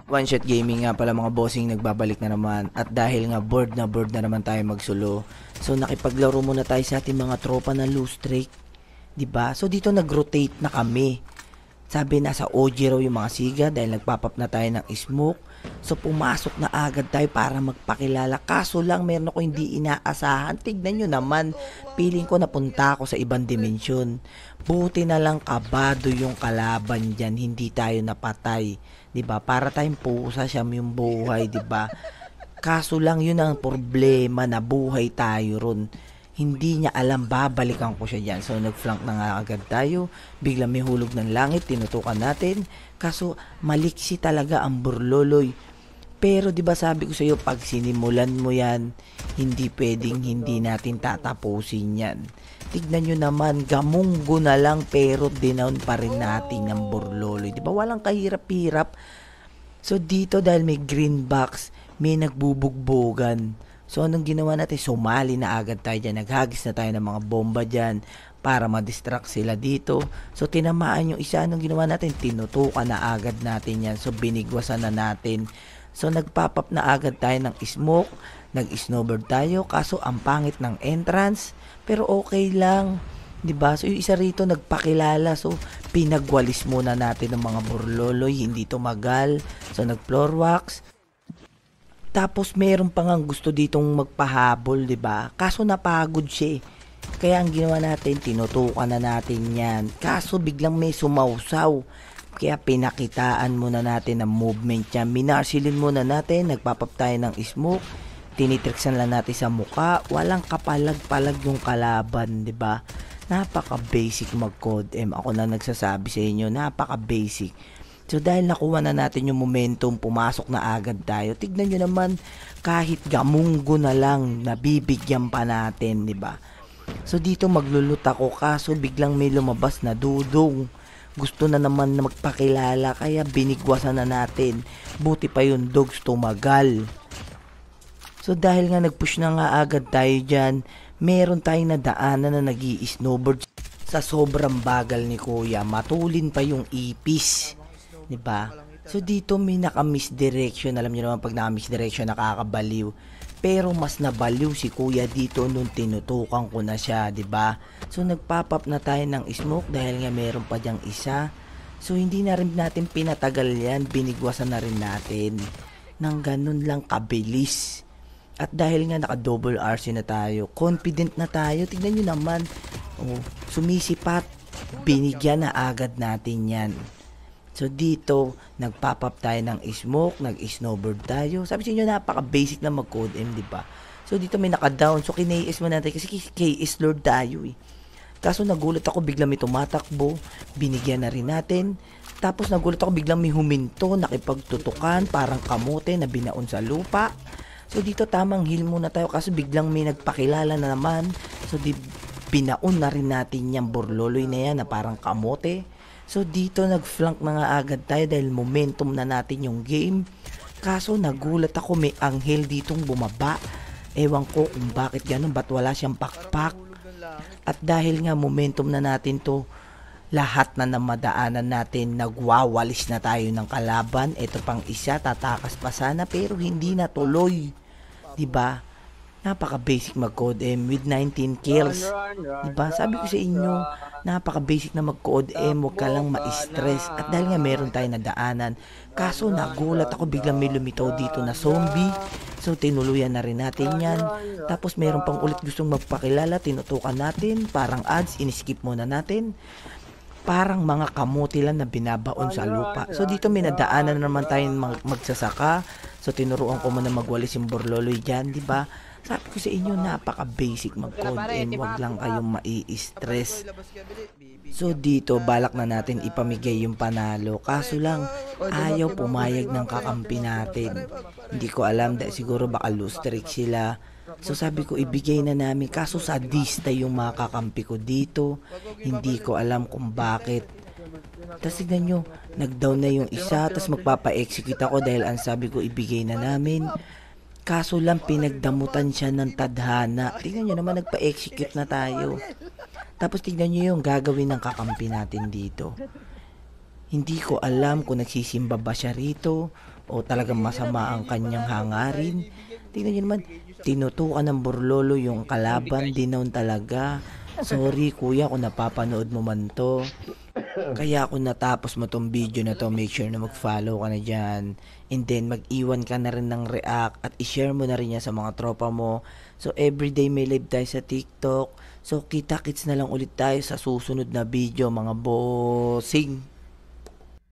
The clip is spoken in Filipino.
One Shot Gaming nga pala mga bossing, nagbabalik na naman. At dahil nga board na naman tayo magsulo, so nakipaglaro muna tayo sa ating mga tropa na loose streak, 'di ba? So dito nag-rotate na kami. Sabi nasa OG raw yung mga siga dahil nagpapap na tayo ng smoke. So pumasok na agad tayo para magpakilala. Kaso lang meron ako hindi inaasahan. Tignan nyo naman, feeling ko napunta ako sa ibang dimensyon. Buti na lang kabado yung kalaban dyan, hindi tayo napatay. 'Di ba? Para tayong pusa siyam yung buhay, 'di ba? Kaso lang yun ang problema, na buhay tayo ron. Hindi niya alam, babalikan ko siya dyan. So nag-flank na nga agad tayo. Biglang may hulog ng langit, tinutukan natin. Kaso maliksi talaga ang burloloy. Pero 'di ba sabi ko sa iyo, pag sinimulan mo yan, hindi pwedeng hindi natin tatapusin yan. Tignan nyo naman, gamunggo na lang pero dinown pa rin natin ng burloloy. 'Di ba walang kahirap-hirap? So dito dahil may green box, may nagbubugbogan. So anong ginawa natin? Sumali na agad tayo dyan. Naghagis na tayo ng mga bomba dyan para ma-distract sila dito. So tinamaan yung isa. Anong ginawa natin? Tinutukan na agad natin yan. So binigwasan na natin. So nagpop-up na agad tayo ng smoke. Nag-snowboard tayo. Kaso ang pangit ng entrance. Pero okay lang. 'Di ba? So yung isa rito nagpakilala. So pinagwalis muna natin ng mga burloloy. Hindi tumagal. So nag-floor wax. Tapos meron pa ngang gusto ditong magpahabol, 'di ba? Kaso napagod siya. Kaya ang ginawa natin, tinutukan na natin 'yan. Kaso biglang may sumausaw. Kaya pinakitaan muna natin ang movement niya. Minarsilin muna natin, nagpapap tayo ng smoke. Tinitriksan lang natin sa muka. Walang kapalag-palag yung kalaban, 'di ba? Napaka-basic mag-code M. Ako na nagsasabi sa inyo, napaka-basic. So dahil nakuha na natin yung momentum, pumasok na agad tayo. Tignan nyo naman, kahit gamunggo na lang, nabibigyan pa natin, di ba? So dito maglulut ako, kaso biglang may lumabas na dudong. Gusto na naman na magpakilala, kaya binigwasan na natin. Buti pa yung dogs tumagal. So dahil nga nagpush na nga agad tayo dyan, meron tayong nadaanan na nag-i-snowboard. Sa sobrang bagal ni Kuya, matulin pa yung ipis. 'Di ba? So dito may naka-misdirection. Alam niyo naman pag naka-misdirection nakakabaliw. Pero mas nabaliw si Kuya dito nung tinutukan ko na siya, 'di ba? So nagpop-up na tayo ng smoke dahil nga meron pa diyang isa. So hindi na rin natin pinatagal 'yan, binigwasan na rin natin. Nang ganun lang kabilis. At dahil nga naka-double RC na tayo, confident na tayo. Tingnan niyo naman. Oh, sumisipat. Binigyan na agad natin 'yan. So dito, nagpop-up tayo ng smoke, nag-snowboard tayo. Sabi sa inyo, napaka-basic na mag-code M, di ba? So dito may naka-down. So kina-AS mo natin kasi KS Lord tayo eh. Kaso nagulat ako, biglang may tumatakbo. Binigyan na rin natin. Tapos nagulat ako, biglang may huminto, nakipagtutukan, parang kamote na binaon sa lupa. So dito tamang heal muna tayo kasi biglang may nagpakilala na naman. So binaon na rin natin yung burloloy na yan na parang kamote. So dito nag-flank na nga agad tayo dahil momentum na natin yung game. Kaso nagulat ako, may anghel ditong bumaba. Ewan ko kung bakit ganun, ba't wala siyang pakpak. At dahil nga momentum na natin to, lahat na namadaanan natin, nagwawalis na tayo ng kalaban. Ito pang isa, tatakas pa sana pero hindi natuloy. 'Di ba? Napaka-basic mag-code M with 19 kills. Diba? Sabi ko sa inyo, napaka-basic na mag-code M, huwag ka lang ma-stress. At dahil nga meron tayo nadaanan, kaso nagulat ako, biglang may lumitaw dito na zombie. So tinuluyan na rin natin yan. Tapos meron pang ulit gustong magpakilala, tinutukan natin, parang ads, in-skip muna natin. Parang mga kamote lang na binabaon sa lupa. So dito may nadaanan na naman tayong magsasaka. So tinuruan ko muna magwalis yung burloloy dyan, diba? Sabi ko sa inyo, napaka-basic mag-code M, wag lang kayong mai-stress. So dito, balak na natin ipamigay yung panalo. Kaso lang, ayaw pumayag ng kakampi natin. Hindi ko alam, dahil siguro baka lose streak sila. So sabi ko, ibigay na namin. Kaso sadista yung mga kakampi ko dito. Hindi ko alam kung bakit. Tapos tignan nyo, nag-down na yung isa. Tapos magpapa-execute ako dahil ang sabi ko, ibigay na namin. Kaso lang pinagdamutan siya ng tadhana. Tignan nyo naman, nagpa-execute na tayo. Tapos tignan nyo yung gagawin ng kakampi natin dito. Hindi ko alam kung nagsisimba ba siya rito o talagang masama ang kanyang hangarin. Tingnan nyo naman, tinutukan ng burlolo yung kalaban, dinown talaga. Sorry kuya kung napapanood mo man to. Kaya kung natapos mo tong video na to, make sure na mag-follow ka na dyan. And then, mag-iwan ka na rin ng react at i-share mo na rin yan sa mga tropa mo. So, everyday may live tayo sa TikTok. So, kita-kits na lang ulit tayo sa susunod na video, mga bossing.